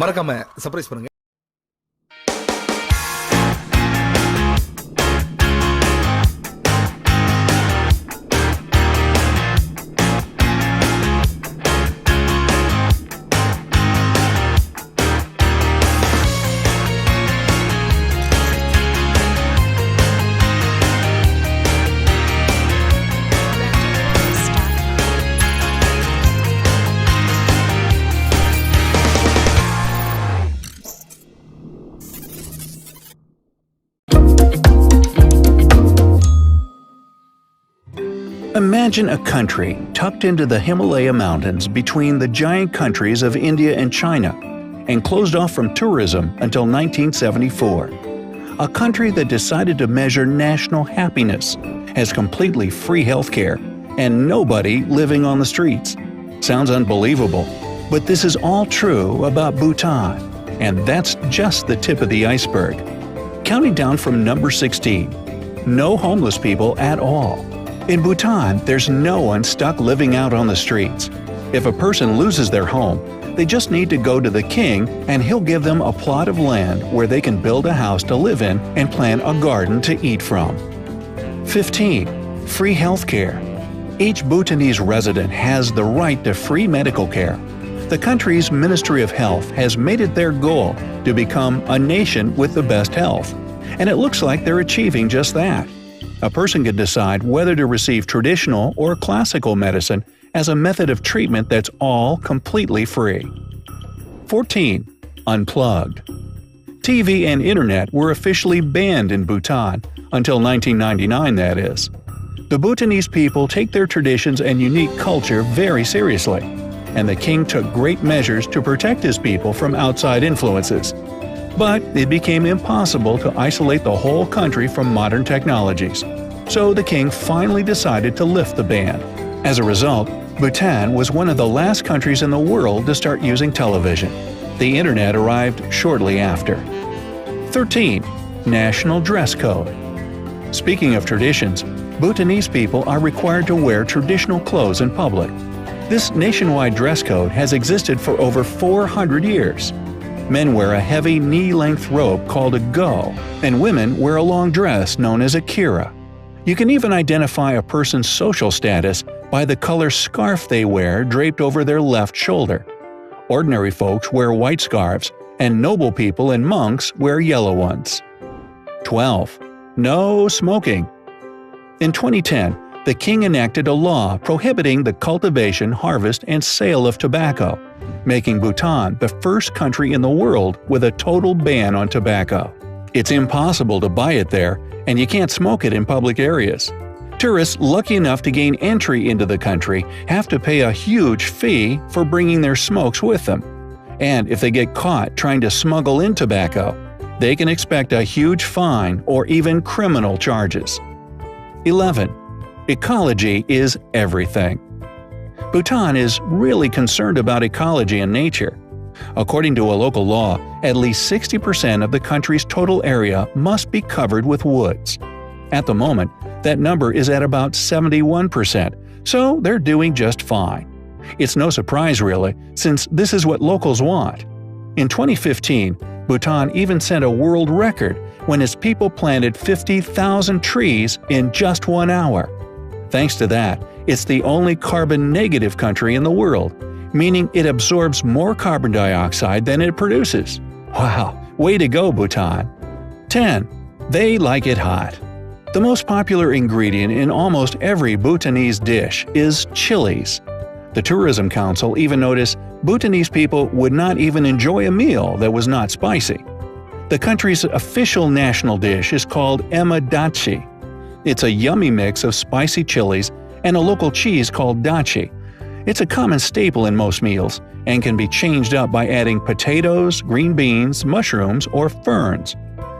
மறக்காம சர்ப்ரைஸ் பண்ணுங்க. Imagine a country tucked into the Himalaya mountains between the giant countries of India and China, and closed off from tourism until 1974. A country that decided to measure national happiness, has completely free healthcare, and nobody living on the streets. Sounds unbelievable, but this is all true about Bhutan, and that's just the tip of the iceberg. Counting down from number 16, no homeless people at all. In Bhutan, there's no one stuck living out on the streets. If a person loses their home, they just need to go to the king and he'll give them a plot of land where they can build a house to live in and plant a garden to eat from. 15. Free healthcare. Each Bhutanese resident has the right to free medical care. The country's Ministry of Health has made it their goal to become a nation with the best health, and it looks like they're achieving just that. A person can decide whether to receive traditional or classical medicine as a method of treatment that's all completely free. 14. Unplugged. TV and internet were officially banned in Bhutan, until 1999 that is. The Bhutanese people take their traditions and unique culture very seriously, and the king took great measures to protect his people from outside influences. But it became impossible to isolate the whole country from modern technologies, so the king finally decided to lift the ban. As a result, Bhutan was one of the last countries in the world to start using television. The internet arrived shortly after. 13. National dress code. Speaking of traditions, Bhutanese people are required to wear traditional clothes in public. This nationwide dress code has existed for over 400 years. Men wear a heavy knee-length robe called a go, and women wear a long dress known as a kira. You can even identify a person's social status by the color scarf they wear draped over their left shoulder. Ordinary folks wear white scarves, and noble people and monks wear yellow ones. 12. No smoking. In 2010, the king enacted a law prohibiting the cultivation, harvest, and sale of tobacco, making Bhutan the first country in the world with a total ban on tobacco. It's impossible to buy it there, and you can't smoke it in public areas. Tourists lucky enough to gain entry into the country have to pay a huge fee for bringing their smokes with them. And if they get caught trying to smuggle in tobacco, they can expect a huge fine or even criminal charges. 11. Ecology is everything. Bhutan is really concerned about ecology and nature. According to a local law, at least 60% of the country's total area must be covered with woods. At the moment, that number is at about 71%, so they're doing just fine. It's no surprise really, since this is what locals want. In 2015, Bhutan even set a world record when its people planted 50,000 trees in just 1 hour. Thanks to that, it's the only carbon-negative country in the world, meaning it absorbs more carbon dioxide than it produces. Wow, way to go, Bhutan! 10. They like it hot. The most popular ingredient in almost every Bhutanese dish is chilies. The Tourism Council even noticed Bhutanese people would not even enjoy a meal that was not spicy. The country's official national dish is called emadachi. It's a yummy mix of spicy chilies and a local cheese called dachi. It's a common staple in most meals and can be changed up by adding potatoes, green beans, mushrooms, or ferns.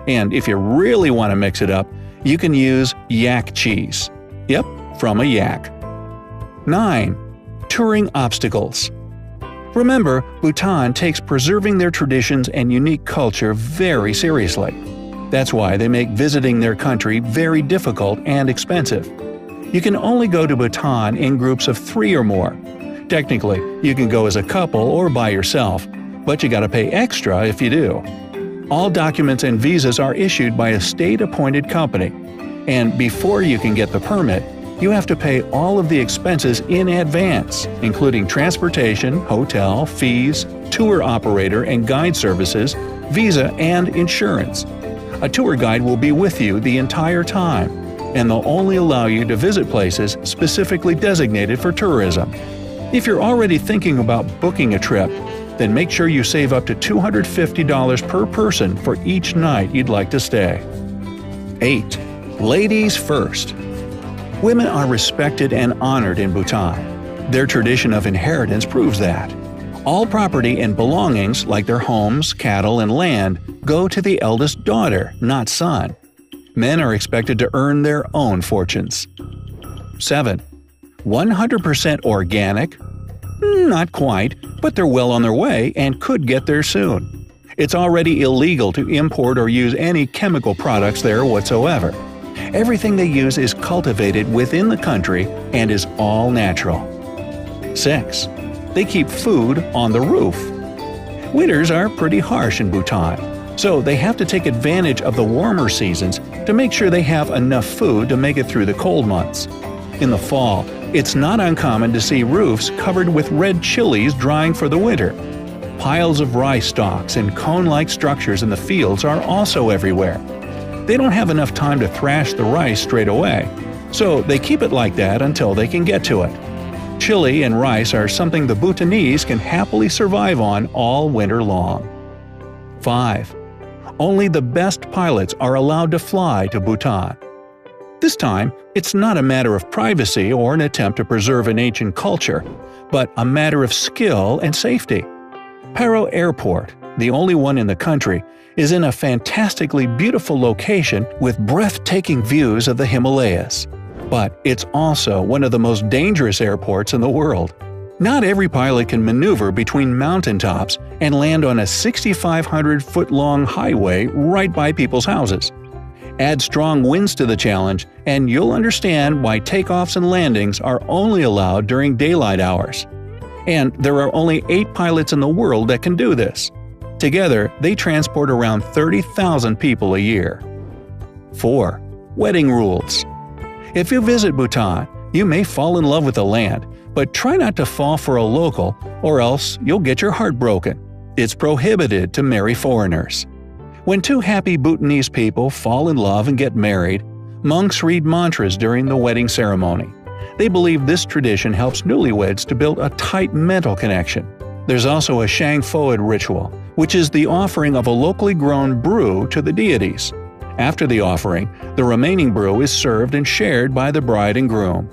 And if you really want to mix it up, you can use yak cheese. Yep, from a yak. 9. Touring obstacles. Remember, Bhutan takes preserving their traditions and unique culture very seriously. That's why they make visiting their country very difficult and expensive. You can only go to Bhutan in groups of 3 or more. Technically, you can go as a couple or by yourself, but you gotta pay extra if you do. All documents and visas are issued by a state-appointed company, and before you can get the permit, you have to pay all of the expenses in advance, including transportation, hotel, fees, tour operator and guide services, visa, and insurance. A tour guide will be with you the entire time, and they'll only allow you to visit places specifically designated for tourism. If you're already thinking about booking a trip, then make sure you save up to $250 per person for each night you'd like to stay. 8. Ladies first. Women are respected and honored in Bhutan. Their tradition of inheritance proves that. All property and belongings, like their homes, cattle, and land, go to the eldest daughter, not son. Men are expected to earn their own fortunes. 7. 100% organic? Not quite, but they're well on their way and could get there soon. It's already illegal to import or use any chemical products there whatsoever. Everything they use is cultivated within the country and is all natural. 6. They keep food on the roof. Winters are pretty harsh in Bhutan, so they have to take advantage of the warmer seasons to make sure they have enough food to make it through the cold months. In the fall, it's not uncommon to see roofs covered with red chilies drying for the winter. Piles of rice stalks and cone-like structures in the fields are also everywhere. They don't have enough time to thrash the rice straight away, so they keep it like that until they can get to it. Chili and rice are something the Bhutanese can happily survive on all winter long. 5. Only the best pilots are allowed to fly to Bhutan. This time, it's not a matter of privacy or an attempt to preserve an ancient culture, but a matter of skill and safety. Paro Airport, the only one in the country, is in a fantastically beautiful location with breathtaking views of the Himalayas. But it's also one of the most dangerous airports in the world. Not every pilot can maneuver between mountaintops and land on a 6,500-foot-long highway right by people's houses. Add strong winds to the challenge, and you'll understand why takeoffs and landings are only allowed during daylight hours. And there are only 8 pilots in the world that can do this. Together, they transport around 30,000 people a year. 4. Wedding rules. If you visit Bhutan, you may fall in love with the land, but try not to fall for a local, or else you'll get your heart broken. It's prohibited to marry foreigners. When two happy Bhutanese people fall in love and get married, monks read mantras during the wedding ceremony. They believe this tradition helps newlyweds to build a tight mental connection. There's also a Shang Foed ritual, which is the offering of a locally grown brew to the deities. After the offering, the remaining brew is served and shared by the bride and groom.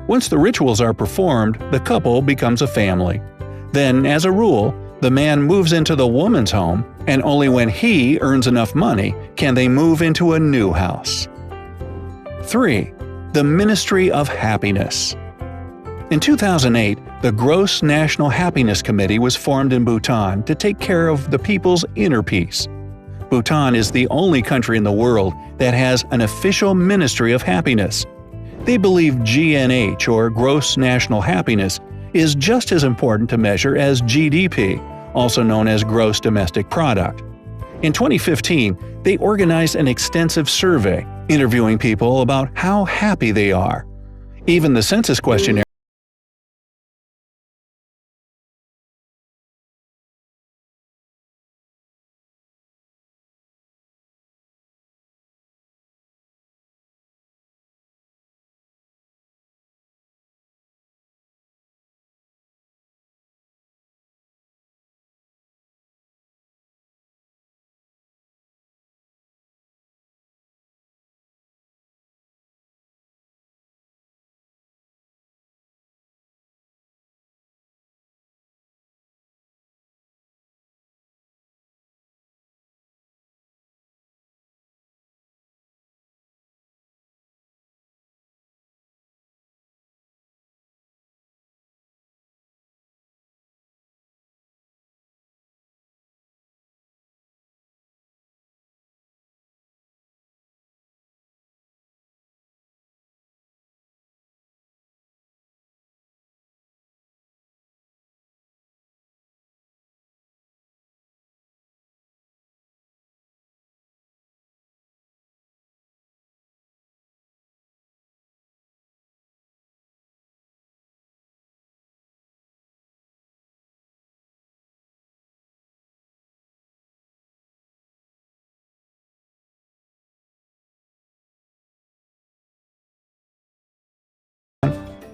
Once the rituals are performed, the couple becomes a family. Then, as a rule, the man moves into the woman's home, and only when he earns enough money can they move into a new house. 3. The Ministry of Happiness. In 2008, the Gross National Happiness Committee was formed in Bhutan to take care of the people's inner peace. Bhutan is the only country in the world that has an official Ministry of Happiness. They believe GNH, or Gross National Happiness, is just as important to measure as GDP, also known as Gross Domestic Product. In 2015, they organized an extensive survey, interviewing people about how happy they are. Even the census questionnaire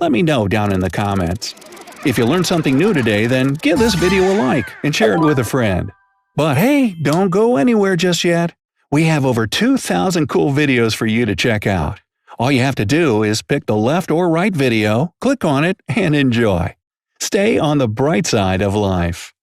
Let me know down in the comments. If you learned something new today, then give this video a like and share it with a friend. But hey, don't go anywhere just yet. We have over 2,000 cool videos for you to check out. All you have to do is pick the left or right video, click on it, and enjoy. Stay on the bright side of life.